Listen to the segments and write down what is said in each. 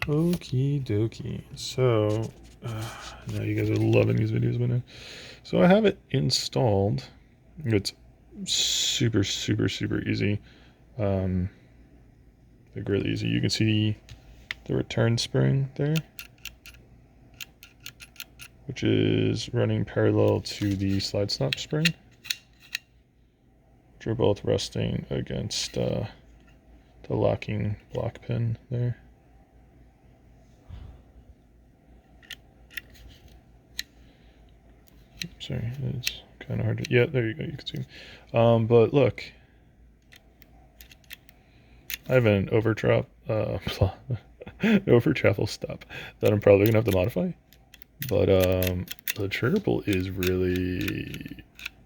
Okie dokie. So, now you guys are loving these videos by now. So I have it installed. It's super, super, super easy. Like really easy. You can see the return spring there, which is running parallel to the slide stop spring, which are both resting against the locking block pin there. Sorry, it's kind of hard to. Yeah, there you go. You can see. But look, I have an overtrap, over travel stop that I'm probably gonna have to modify. But the trigger pull is really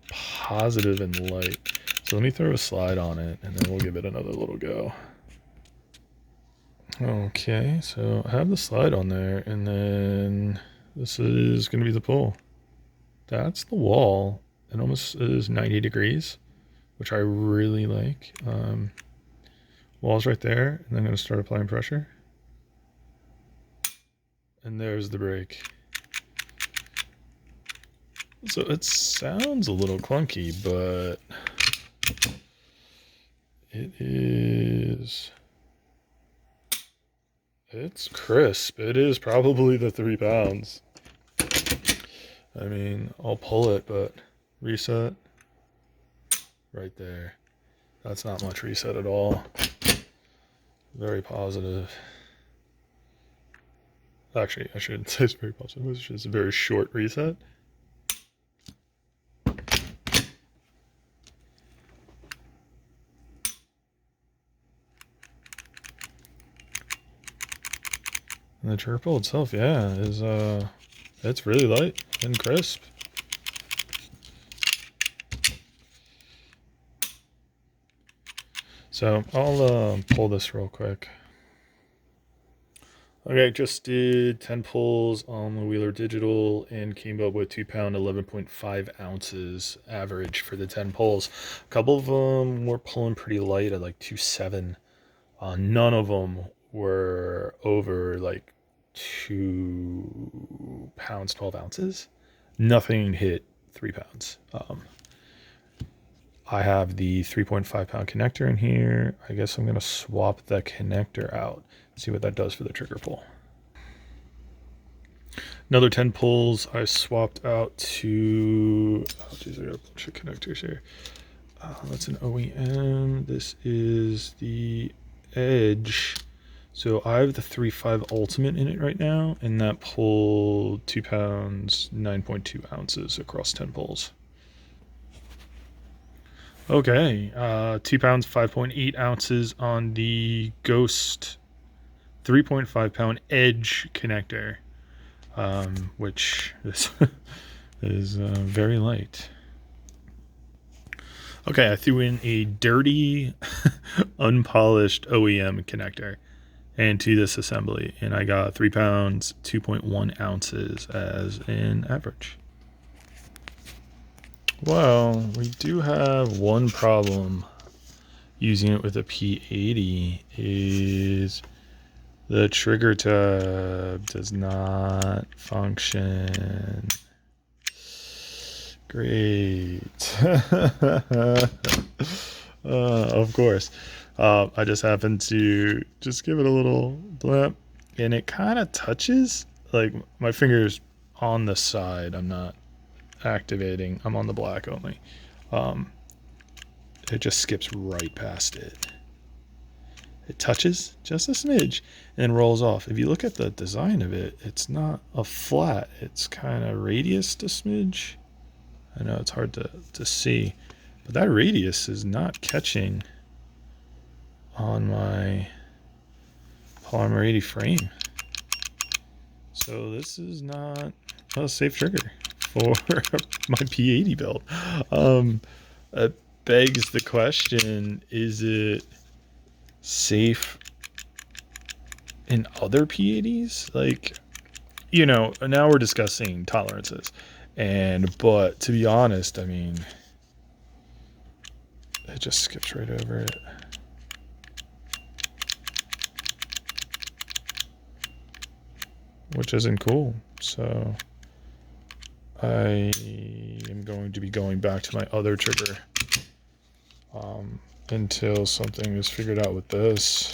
positive and light. So let me throw a slide on it, and then we'll give it another little go. Okay, so I have the slide on there, and then this is gonna be the pull. That's the wall. It almost is 90 degrees, which I really like. Wall's right there, and I'm going to start applying pressure. And there's the brake. So it sounds a little clunky, but it's crisp. It is probably the 3 pounds. I mean, I'll pull it, but reset right there. That's not much reset at all. Very positive. Actually, I shouldn't say it's very positive. It's just a very short reset. And the trigger pull itself, yeah, is it's really light and crisp. So I'll pull this real quick. Okay, just did 10 pulls on the Wheeler Digital and came up with 2 pound 11.5 ounces average for the 10 pulls. A couple of them were pulling pretty light at like 2.7. None of them were over like 2 pounds 12 ounces. Nothing hit 3 pounds. I have the 3.5 pound connector in here. I guess I'm going to swap that connector out, see what that does for the trigger pull. Another 10 pulls I swapped out to, oh geez, I got a bunch of connectors here. That's an OEM. This is the Edge. So I have the 3.5 Ultimate in it right now, and that pulled 2 pounds 9.2 ounces across 10 pulls. Okay, 2 pounds 5.8 ounces on the Ghost 3.5 pound Edge connector, which is very light. Okay, I threw in a dirty, unpolished OEM connector into this assembly, and I got 3 pounds 2.1 ounces as an average. Well, we do have one problem using it with a P80 is the trigger tab does not function. Great. Of course. I just happened to just give it a little blip, and it kind of touches, like my finger's on the side. I'm not activating. I'm on the black only. It just skips right past it. It touches just a smidge and rolls off. If you look at the design of it, it's not a flat. It's kind of radiused a smidge. I know it's hard to see, but that radius is not catching on my Polymer 80 frame. So this is not a safe trigger for my P80 build. It begs the question, is it safe in other P80s? Like, you know, now we're discussing tolerances. But to be honest, I mean, it just skips right over it. which isn't cool. So I am going to be going back to my other trigger until something is figured out with this.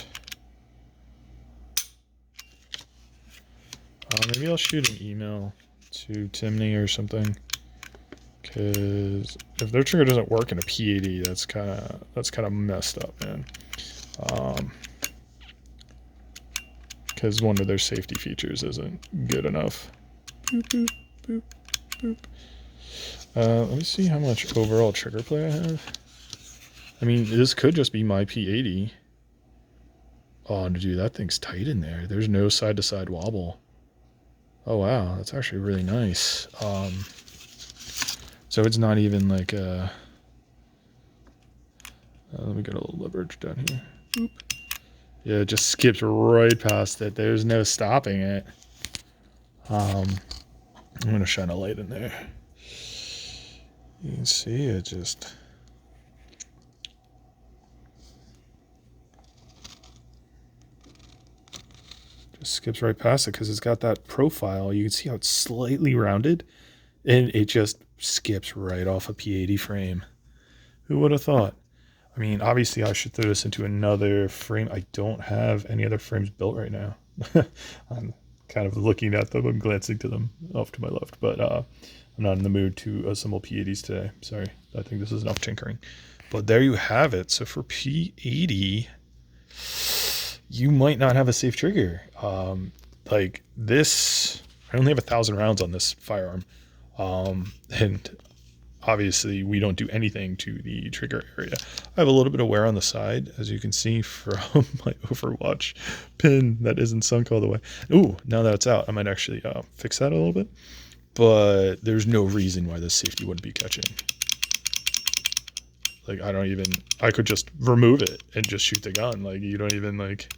Maybe I'll shoot an email to Timney or something, because if their trigger doesn't work in a P80, that's kind of messed up, man. Because one of their safety features isn't good enough. Boop, boop, boop, boop. Let me see how much overall trigger play I have. I mean, this could just be my P80. Oh, dude, that thing's tight in there. There's no side-to-side wobble. Oh, wow, that's actually really nice. So it's not even like a... let me get a little leverage down here. Boop. Yeah, it just skips right past it. There's no stopping it. I'm going to shine a light in there. You can see it just skips right past it because it's got that profile. You can see how it's slightly rounded, and it just skips right off a P80 frame. Who would have thought? I mean, obviously I should throw this into another frame. I don't have any other frames built right now. I'm kind of looking at them and glancing to them off to my left, but I'm not in the mood to assemble P80s today. Sorry, I think this is enough tinkering. But there you have it. So for P80, you might not have a safe trigger. Like this, I only have 1,000 rounds on this firearm. And obviously we don't do anything to the trigger area. I have a little bit of wear on the side, as you can see from my Overwatch pin that isn't sunk all the way. Ooh, now that it's out, I might actually fix that a little bit. But there's no reason why this safety wouldn't be catching. Like, I could just remove it and just shoot the gun. Like, you don't even, like...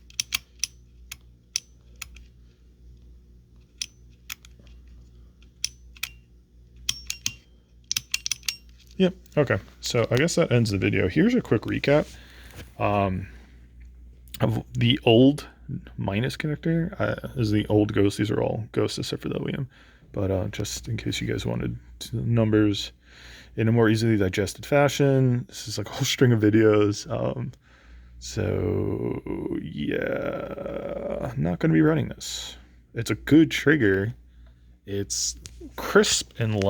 Yep, okay. So I guess that ends the video. Here's a quick recap of the old minus connector. Is the old Ghost. These are all Ghosts except for the Liam. But just in case you guys wanted numbers in a more easily digested fashion, this is like a whole string of videos. So yeah, I'm not going to be running this. It's a good trigger. It's crisp and light.